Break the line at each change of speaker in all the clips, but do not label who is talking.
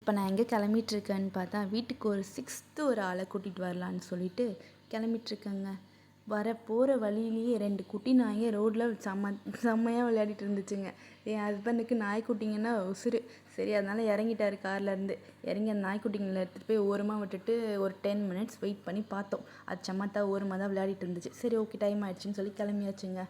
இப்போ நான் எங்கே கிளம்பிட்டுருக்கேன்னு பார்த்தா வீட்டுக்கு ஒரு சிக்ஸ்த்து ஒரு ஆளை கூட்டிகிட்டு வரலான்னு சொல்லிட்டு கிளம்பிட்டுருக்கேங்க. போகிற வழியிலேயே 2 குட்டி நாய்ங்க ரோட்டில் செம்மையாக விளையாடிட்டு இருந்துச்சுங்க. என் ஹஸ்பண்டுக்கு நாய்க்குட்டிங்கன்னா உசுரு. சரி அதனால் இறங்கிட்டாரு கார்லேருந்து. இறங்கி அந்த நாய்க்குட்டிங்களை எடுத்துகிட்டு போய் ஓரமாக விட்டுட்டு ஒரு 10 மினிட்ஸ் வெயிட் பண்ணி பார்த்தோம். அது சமத்தா ஓரமாக தான் விளையாடிட்டு இருந்துச்சு. சரி ஓகே டைம் ஆயிடுச்சுன்னு சொல்லி கிளம்பியாச்சுங்க.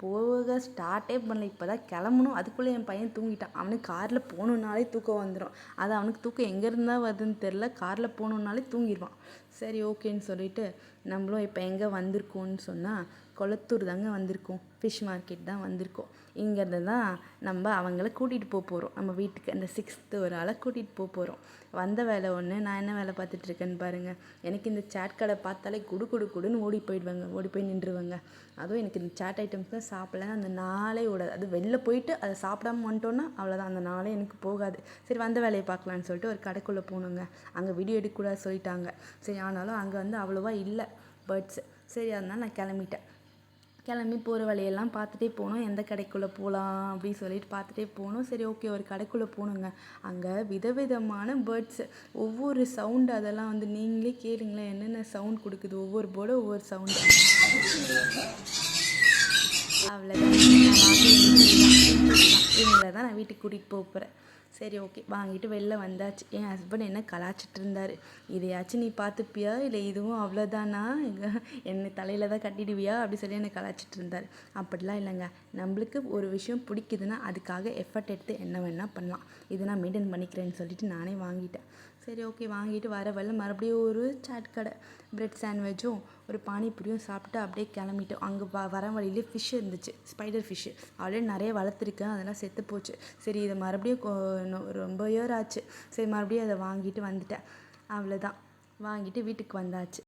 போக ஸ்டார்ட்டே பண்ணல. இப்போ தான் கிளம்பணும். அதுக்குள்ளே என் பையன் தூங்கிட்டான். அவனுக்கு காரில் போகணுன்னாலே தூக்கம் வந்துடும். அது அவனுக்கு தூக்கம் எங்கேருந்து தான் வருதுன்னு தெரில. காரில் போகணுன்னாலே தூங்கிடுவான். சரி ஓகேன்னு சொல்லிட்டு நம்மளும் இப்போ எங்கே வந்திருக்கோம்னு சொன்னால் கொளத்தூர் தாங்க வந்திருக்கோம். ஃபிஷ் மார்க்கெட் தான் வந்திருக்கோம். இங்கேருந்து தான் நம்ம அவங்கள கூட்டிகிட்டு போகிறோம். நம்ம வீட்டுக்கு அந்த 6th ஒரு ஆளை கூட்டிகிட்டு போகிறோம். வந்த வேலை ஒன்று. நான் என்ன வேலை பார்த்துட்ருக்கேன்னு பாருங்கள். எனக்கு இந்த சாட் கடை பார்த்தாலே குடுன்னு ஓடி போய் நின்றுவேங்க. அதுவும் எனக்கு இந்த சாட் ஐட்டம்ஸ் தான் சாப்பிடலன்னா அந்த நாளே ஓடாது. அது வெளில போயிட்டு அதை சாப்பிடாம வந்துட்டோன்னா அவ்வளோதான், அந்த நாளே எனக்கு போகாது. சரி வந்த வேலையை பார்க்கலான்னு சொல்லிட்டு ஒரு கடைக்குள்ளே போகணுங்க. அங்கே வீடியோ எடுக்கக்கூடாது சொல்லிட்டாங்க. சரி ஆனாலும் அங்கே வந்து அவ்வளோவா இல்லை பேர்ட்ஸு. சரி அதனால் நான் கிளம்பி போகிற வழியெல்லாம் பார்த்துட்டே போனோம். எந்த கடைக்குள்ளே போகலாம் அப்படின்னு சொல்லிட்டு பார்த்துட்டே போனோம். சரி ஓகே ஒரு கடைக்குள்ளே போகணுங்க. அங்கே விதவிதமான பேர்ட்ஸு, ஒவ்வொரு சவுண்டு அதெல்லாம் வந்து நீங்களே கேளுங்களேன் என்னென்ன சவுண்ட் கொடுக்குது. ஒவ்வொரு போர்டும் ஒவ்வொரு சவுண்டு. அவ்வளோதான். இவங்கள தான் நான் வீட்டுக்கு கூட்டிகிட்டு போகிறேன். சரி ஓகே வாங்கிட்டு வெளில வந்தாச்சு. என் ஹஸ்பண்ட் என்ன கலாச்சிட்டு இருந்தார். இதையாச்சும் நீ பார்த்துப்பியா இல்லை இதுவும் அவ்வளோதானா, என்னை தலையில் தான் கட்டிடுவியா அப்படி சொல்லி என்னை கலாச்சிட்டு இருந்தார். அப்படிலாம் இல்லைங்க. நம்மளுக்கு ஒரு விஷயம் பிடிக்குதுன்னா அதுக்காக எஃபர்ட் எடுத்து என்ன வேணால் பண்ணலாம். இதை நான் மெயின்டைன் பண்ணிக்கிறேன்னு சொல்லிட்டு நானே வாங்கிட்டேன். சரி ஓகே வாங்கிட்டு வர மறுபடியும் ஒரு சாட் கடை, பிரெட் சாண்ட்விச்சும் ஒரு பானிபூரியும் சாப்பிட்டு அப்படியே கிளம்பிட்டோம். அங்கே வர வழியிலே ஃபிஷ் இருந்துச்சு, ஸ்பைடர் ஃபிஷ்ஷு. ஆல்ரெடி நிறைய வளர்த்துருக்கேன், அதெல்லாம் செத்து போச்சு. சரி இதை மறுபடியும் ரொம்ப இயர் ஆச்சு. சரி மறுபடியும் அதை வாங்கிட்டு வந்துட்டேன். அவ்வளோதான், வாங்கிட்டு வீட்டுக்கு வந்தாச்சு.